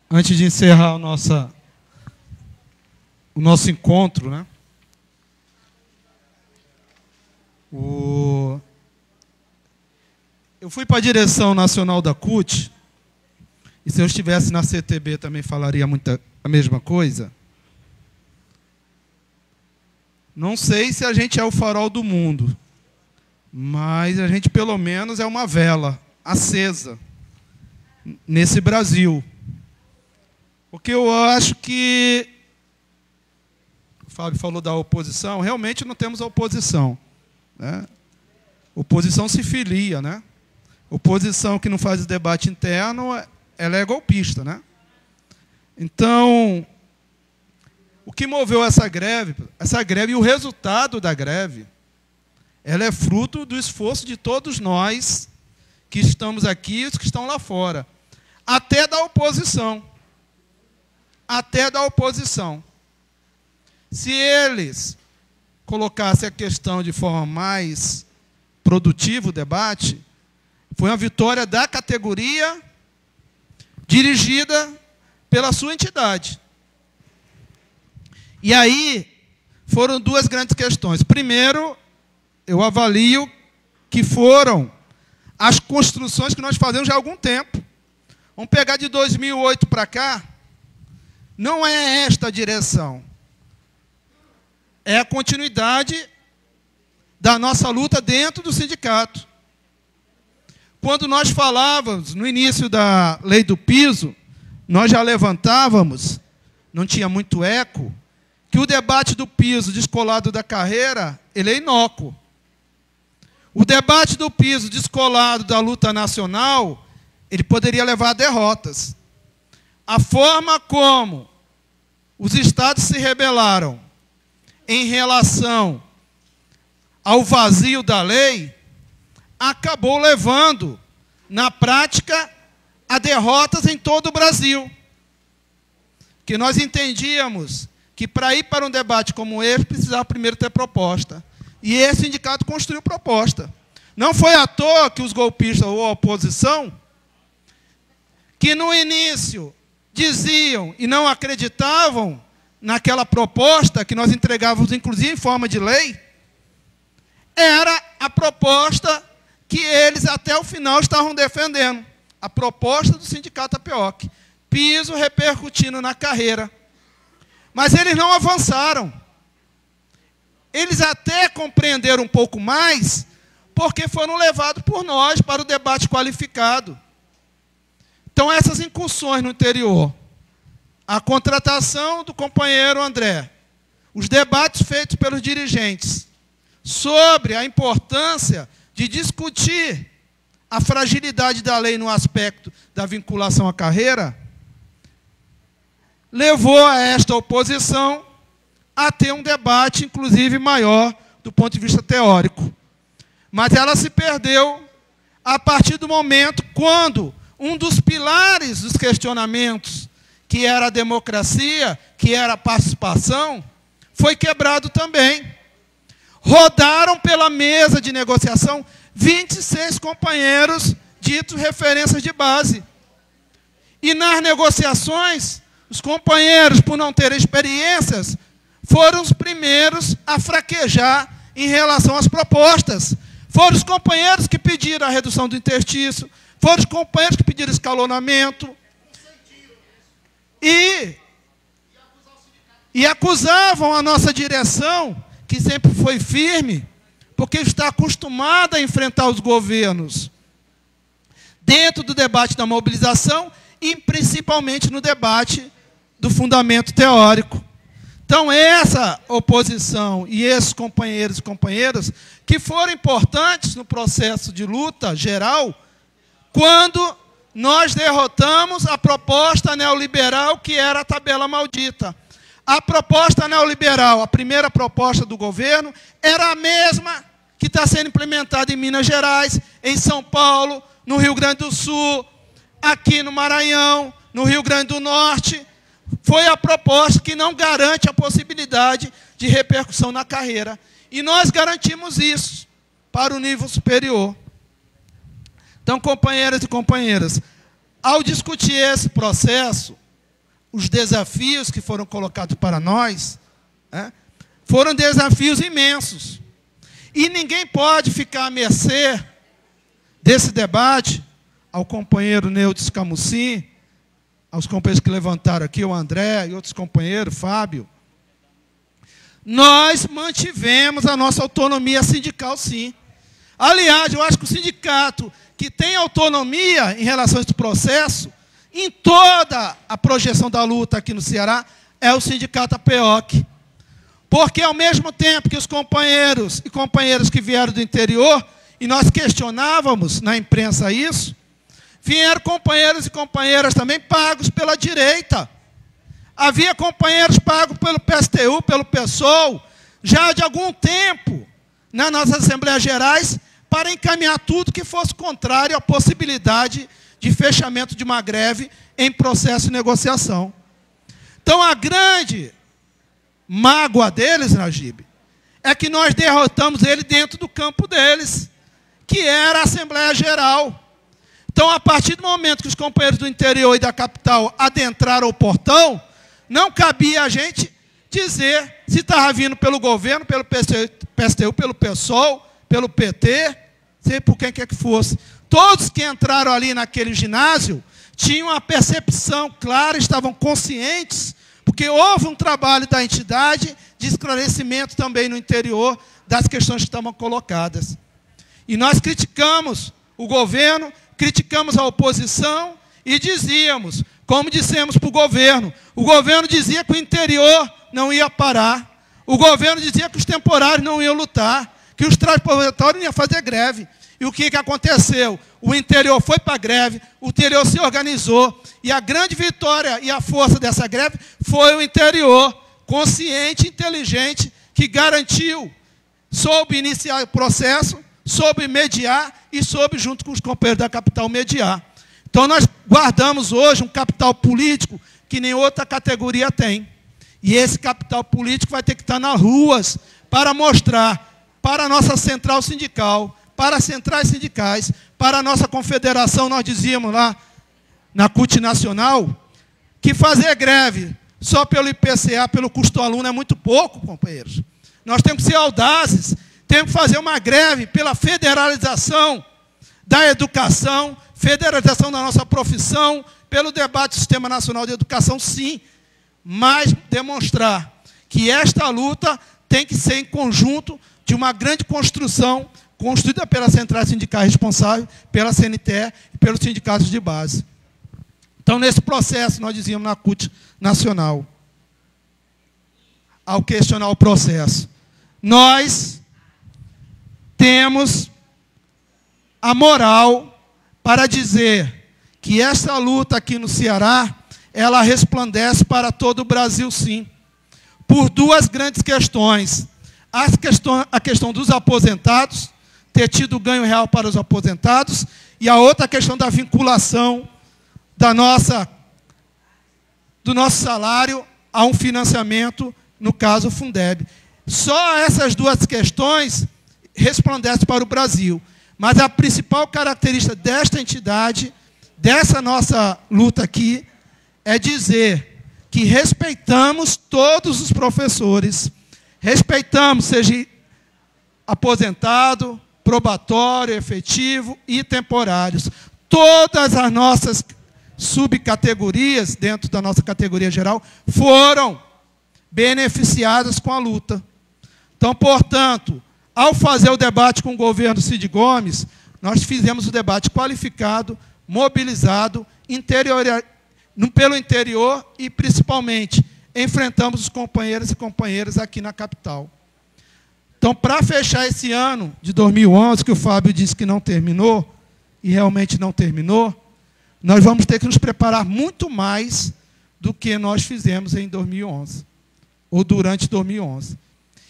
Antes de encerrar o nosso encontro, né? Eu fui para a direção nacional da CUT, e se eu estivesse na CTB também falaria a mesma coisa. Não sei se a gente é o farol do mundo, mas a gente pelo menos é uma vela acesa nesse Brasil. Porque eu acho que o Fábio falou da oposição, realmente não temos a oposição, né? Oposição se filia, né? Oposição que não faz debate interno, ela é golpista, né? Então, o que moveu essa greve e o resultado da greve, ela é fruto do esforço de todos nós que estamos aqui e os que estão lá fora, até da oposição. Até da oposição. Se eles colocassem a questão de forma mais produtiva, o debate, foi uma vitória da categoria dirigida pela sua entidade. E aí foram duas grandes questões. Primeiro, eu avalio que foram as construções que nós fazemos já há algum tempo. Vamos pegar de 2008 para cá. Não é esta a direção. É a continuidade da nossa luta dentro do sindicato. Quando nós falávamos, no início da lei do piso, nós já levantávamos, não tinha muito eco, que o debate do piso descolado da carreira, ele é inócuo. O debate do piso descolado da luta nacional, ele poderia levar a derrotas. A forma como os estados se rebelaram em relação ao vazio da lei, acabou levando, na prática, a derrotas em todo o Brasil. Que nós entendíamos que, para ir para um debate como esse, precisava primeiro ter proposta. E esse sindicato construiu proposta. Não foi à toa que os golpistas ou a oposição, que no início diziam e não acreditavam naquela proposta que nós entregávamos, inclusive em forma de lei, era a proposta que eles até o final estavam defendendo. A proposta do sindicato APEOC. Piso repercutindo na carreira. Mas eles não avançaram. Eles até compreenderam um pouco mais, porque foram levados por nós para o debate qualificado. Então, essas incursões no interior, a contratação do companheiro André, os debates feitos pelos dirigentes sobre a importância de discutir a fragilidade da lei no aspecto da vinculação à carreira, levou a esta oposição a ter um debate, inclusive, maior do ponto de vista teórico. Mas ela se perdeu a partir do momento quando um dos pilares dos questionamentos, que era a democracia, que era a participação, foi quebrado também. Rodaram pela mesa de negociação 26 companheiros ditos referências de base. E nas negociações, os companheiros, por não terem experiências, foram os primeiros a fraquejar em relação às propostas. Foram os companheiros que pediram a redução do interstício, foram os companheiros que pediram escalonamento e acusavam a nossa direção, que sempre foi firme, porque está acostumada a enfrentar os governos dentro do debate da mobilização e principalmente no debate do fundamento teórico. Então, essa oposição e esses companheiros e companheiras que foram importantes no processo de luta geral, quando nós derrotamos a proposta neoliberal, que era a tabela maldita. A proposta neoliberal, a primeira proposta do governo, era a mesma que está sendo implementada em Minas Gerais, em São Paulo, no Rio Grande do Sul, aqui no Maranhão, no Rio Grande do Norte. Foi a proposta que não garante a possibilidade de repercussão na carreira. E nós garantimos isso para o nível superior. Então, companheiras e companheiras, ao discutir esse processo, os desafios que foram colocados para nós, foram desafios imensos. E ninguém pode ficar à mercê desse debate, ao companheiro Neudes Camusim, aos companheiros que levantaram aqui, o André e outros companheiros, Fábio. Nós mantivemos a nossa autonomia sindical, sim. Aliás, eu acho que o sindicato que tem autonomia em relação a esse processo, em toda a projeção da luta aqui no Ceará, é o sindicato APEOC. Porque, ao mesmo tempo que os companheiros e companheiras que vieram do interior, e nós questionávamos na imprensa isso, vieram companheiros e companheiras também pagos pela direita. Havia companheiros pagos pelo PSTU, pelo PSOL, já de algum tempo, nas nossas Assembleias Gerais, para encaminhar tudo que fosse contrário à possibilidade de fechamento de uma greve em processo de negociação. Então, a grande mágoa deles, Najib, é que nós derrotamos ele dentro do campo deles, que era a Assembleia Geral. Então, a partir do momento que os companheiros do interior e da capital adentraram o portão, não cabia a gente dizer se estava vindo pelo governo, pelo PSTU, pelo PSOL, pelo PT, sei por quem quer que fosse. Todos que entraram ali naquele ginásio tinham a percepção clara, estavam conscientes, porque houve um trabalho da entidade de esclarecimento também no interior das questões que estavam colocadas. E nós criticamos o governo, criticamos a oposição e dizíamos, como dissemos para o governo dizia que o interior não ia parar, o governo dizia que os temporários não iam lutar, que os transportatórios não iam fazer greve. E o que aconteceu? O interior foi para a greve, o interior se organizou, e a grande vitória e a força dessa greve foi o interior, consciente, inteligente, que garantiu, soube iniciar o processo, soube mediar e soube, junto com os companheiros da capital, mediar. Então, nós guardamos hoje um capital político que nem outra categoria tem. E esse capital político vai ter que estar nas ruas para mostrar para a nossa central sindical, para as centrais sindicais, para a nossa confederação. Nós dizíamos lá na CUT Nacional que fazer greve só pelo IPCA, pelo custo aluno, é muito pouco, companheiros. Nós temos que ser audazes, temos que fazer uma greve pela federalização da educação, federalização da nossa profissão, pelo debate do Sistema Nacional de Educação, sim, mas demonstrar que esta luta tem que ser em conjunto de uma grande construção construída pelas centrais sindicais responsáveis, pela CNTE e pelos sindicatos de base. Então, nesse processo, nós dizíamos na CUT Nacional, ao questionar o processo, nós temos a moral para dizer que essa luta aqui no Ceará, ela resplandece para todo o Brasil, sim, por duas grandes questões. A questão dos aposentados, ter tido ganho real para os aposentados, e a outra questão da vinculação do nosso salário a um financiamento, no caso, o Fundeb. Só essas duas questões resplandecem para o Brasil. Mas a principal característica desta entidade, dessa nossa luta aqui, é dizer que respeitamos todos os professores, respeitamos, seja aposentado, probatório, efetivo e temporários. Todas as nossas subcategorias, dentro da nossa categoria geral, foram beneficiadas com a luta. Então, portanto, ao fazer o debate com o governo Cid Gomes, nós fizemos o debate qualificado, mobilizado, pelo interior e, principalmente, enfrentamos os companheiros e companheiras aqui na capital. Então, para fechar esse ano de 2011, que o Fábio disse que não terminou, e realmente não terminou, nós vamos ter que nos preparar muito mais do que nós fizemos em 2011, ou durante 2011.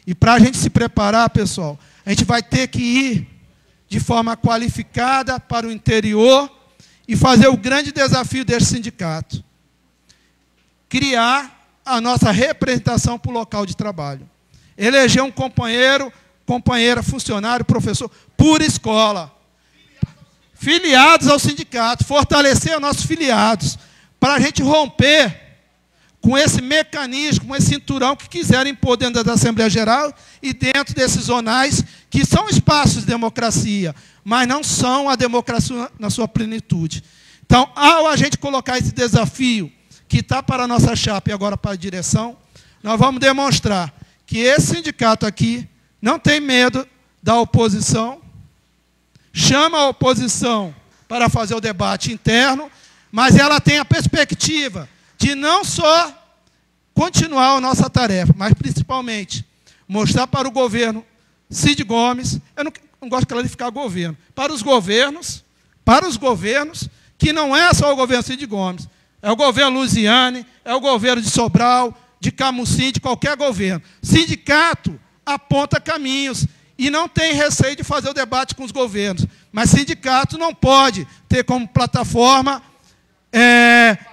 E para a gente se preparar, pessoal, a gente vai ter que ir de forma qualificada para o interior e fazer o grande desafio desse sindicato. Criar a nossa representação para o local de trabalho. Eleger um companheiro, companheira, funcionário, professor, por escola. Filiados ao sindicato, fortalecer os nossos filiados, para a gente romper com esse mecanismo, com esse cinturão que quiserem impor dentro da Assembleia Geral e dentro desses zonais, que são espaços de democracia, mas não são a democracia na sua plenitude. Então, ao a gente colocar esse desafio, que está para a nossa chapa e agora para a direção, nós vamos demonstrar que esse sindicato aqui não tem medo da oposição, chama a oposição para fazer o debate interno, mas ela tem a perspectiva de não só continuar a nossa tarefa, mas principalmente mostrar para o governo Cid Gomes, eu não gosto de clarificar governo, para os governos, que não é só o governo Cid Gomes, é o governo Luziane, é o governo de Sobral, de Camusim, de qualquer governo. Sindicato aponta caminhos e não tem receio de fazer o debate com os governos, mas sindicato não pode ter como plataforma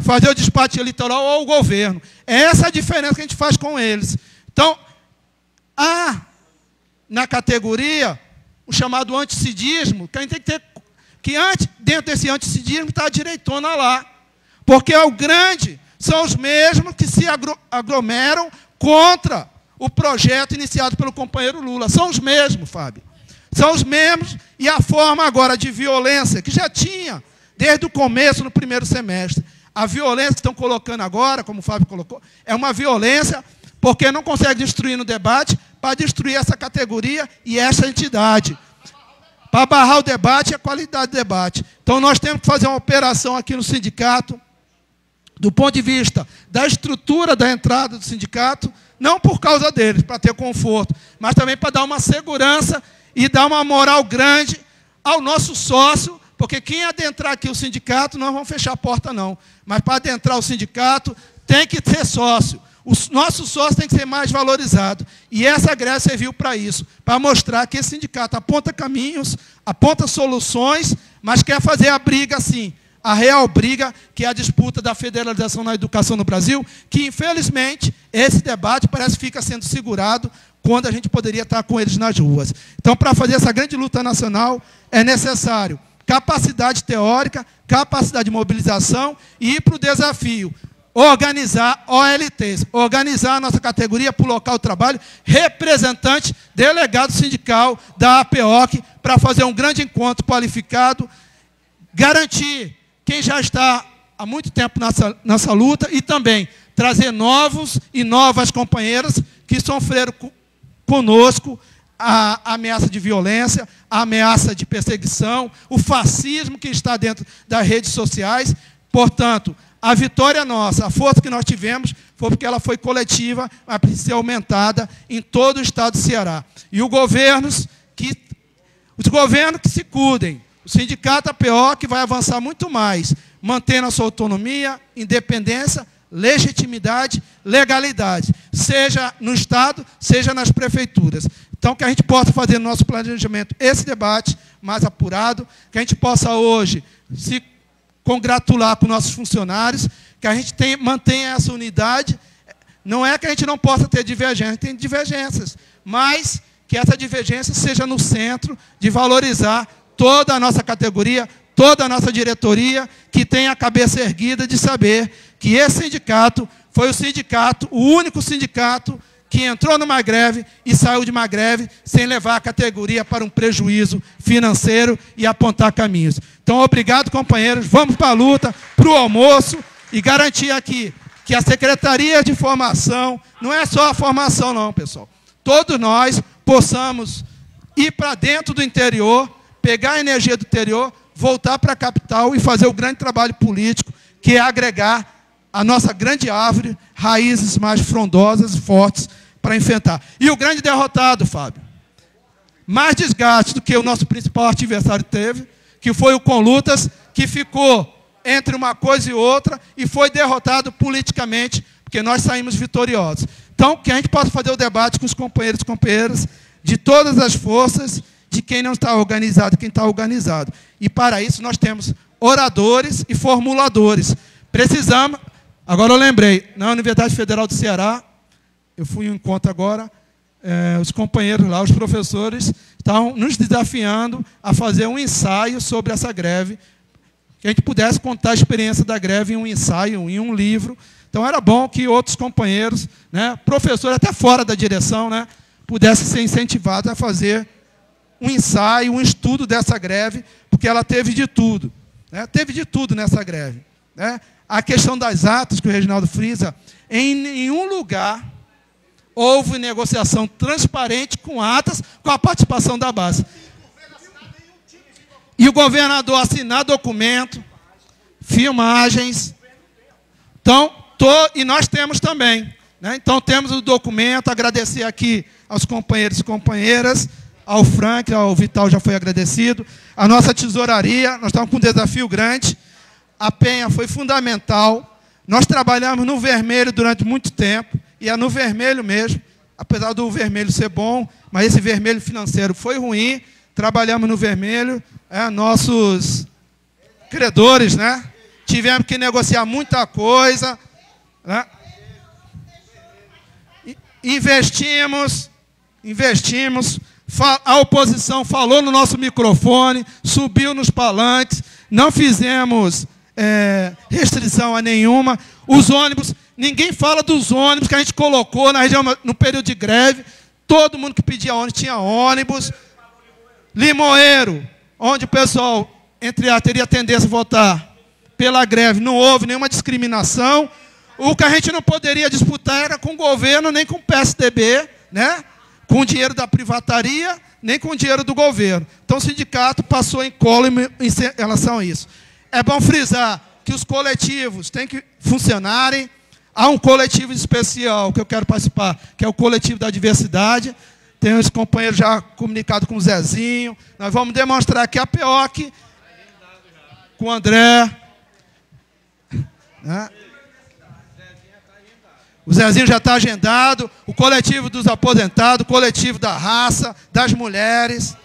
fazer o despacho eleitoral ou o governo. É essa a diferença que a gente faz com eles. Então, há na categoria o chamado anticidismo, que a gente tem que ter, que dentro desse anticidismo está a direitona lá. Porque o grande são os mesmos que se aglomeram contra o projeto iniciado pelo companheiro Lula. São os mesmos, Fábio. São os mesmos, e a forma agora de violência, que já tinha desde o começo, no primeiro semestre. A violência que estão colocando agora, como o Fábio colocou, é uma violência porque não consegue destruir no debate, para destruir essa categoria e essa entidade. Para barrar o debate e a qualidade do debate. Então, nós temos que fazer uma operação aqui no sindicato, do ponto de vista da estrutura da entrada do sindicato, não por causa deles, para ter conforto, mas também para dar uma segurança e dar uma moral grande ao nosso sócio, porque quem adentrar aqui o sindicato, nós vamos fechar a porta, não. Mas para adentrar o sindicato, tem que ser sócio. O nosso sócio tem que ser mais valorizado. E essa greve serviu para isso, para mostrar que esse sindicato aponta caminhos, aponta soluções, mas quer fazer a briga assim, a real briga, que é a disputa da federalização na educação no Brasil, que, infelizmente, esse debate parece que fica sendo segurado quando a gente poderia estar com eles nas ruas. Então, para fazer essa grande luta nacional, é necessário capacidade teórica, capacidade de mobilização e ir para o desafio. Organizar OLTs, organizar a nossa categoria para o local de trabalho, representante, delegado sindical da APOC, para fazer um grande encontro qualificado, garantir quem já está há muito tempo nessa luta e também trazer novos e novas companheiras que sofreram conosco a ameaça de violência, a ameaça de perseguição, o fascismo que está dentro das redes sociais. Portanto, a vitória nossa, a força que nós tivemos, foi porque ela foi coletiva, mas precisa ser aumentada em todo o estado do Ceará. E os governos que se cuidem. O sindicato APO que vai avançar muito mais, mantendo a sua autonomia, independência, legitimidade, legalidade, seja no Estado, seja nas prefeituras. Então, que a gente possa fazer no nosso planejamento esse debate mais apurado, que a gente possa hoje se congratular com nossos funcionários, que a gente mantenha essa unidade. Não é que a gente não possa ter divergências, tem divergências, mas que essa divergência seja no centro de valorizar toda a nossa categoria, toda a nossa diretoria, que tem a cabeça erguida de saber que esse sindicato foi o único sindicato que entrou numa greve e saiu de uma greve sem levar a categoria para um prejuízo financeiro e apontar caminhos. Então, obrigado, companheiros. Vamos para a luta, para o almoço e garantir aqui que a Secretaria de Formação, não é só a formação não, pessoal. Todos nós possamos ir para dentro do interior, pegar a energia do interior, voltar para a capital e fazer o grande trabalho político, que é agregar a nossa grande árvore, raízes mais frondosas e fortes para enfrentar. E o grande derrotado, Fábio, mais desgaste do que o nosso principal adversário teve, que foi o Conlutas, que ficou entre uma coisa e outra e foi derrotado politicamente, porque nós saímos vitoriosos. Então, que a gente possa fazer o debate com os companheiros e companheiras de todas as forças, de quem não está organizado e quem está organizado. E, para isso, nós temos oradores e formuladores. Precisamos... Agora eu lembrei, na Universidade Federal do Ceará, eu fui em um encontro agora, os companheiros lá, os professores, estavam nos desafiando a fazer um ensaio sobre essa greve, que a gente pudesse contar a experiência da greve em um ensaio, em um livro, Então era bom que outros companheiros, né, professores até fora da direção, né, pudessem ser incentivados a fazer um ensaio, um estudo dessa greve, porque ela teve de tudo. Né, teve de tudo nessa greve. Né. A questão das atas, que o Reginaldo frisa, em nenhum lugar houve negociação transparente com atas, com a participação da base. E o governador assinar documento, filmagens. Então, e nós temos também. Né? Então, temos o documento, agradecer aqui aos companheiros e companheiras, ao Frank, ao Vital já foi agradecido, a nossa tesouraria, nós estamos com um desafio grande, a penha foi fundamental, nós trabalhamos no vermelho durante muito tempo, e é no vermelho mesmo, apesar do vermelho ser bom, mas esse vermelho financeiro foi ruim, trabalhamos no vermelho, nossos credores, né? Tivemos que negociar muita coisa, né? Investimos, a oposição falou no nosso microfone, subiu nos palanques, não fizemos restrição a nenhuma. Os ônibus, ninguém fala dos ônibus que a gente colocou na região no período de greve. Todo mundo que pedia ônibus tinha ônibus. Limoeiro, onde o pessoal teria tendência a votar pela greve, não houve nenhuma discriminação. O que a gente não poderia disputar era com o governo, nem com o PSDB, né? Com o dinheiro da privataria, nem com o dinheiro do governo. Então o sindicato passou incólume em relação a isso. É bom frisar que os coletivos têm que funcionarem. Há um coletivo especial que eu quero participar, que é o coletivo da diversidade. Tem os companheiros já comunicado com o Zezinho. Nós vamos demonstrar aqui a PEOC, com o André. Né? O Zezinho já está agendado. O coletivo dos aposentados, o coletivo da raça, das mulheres.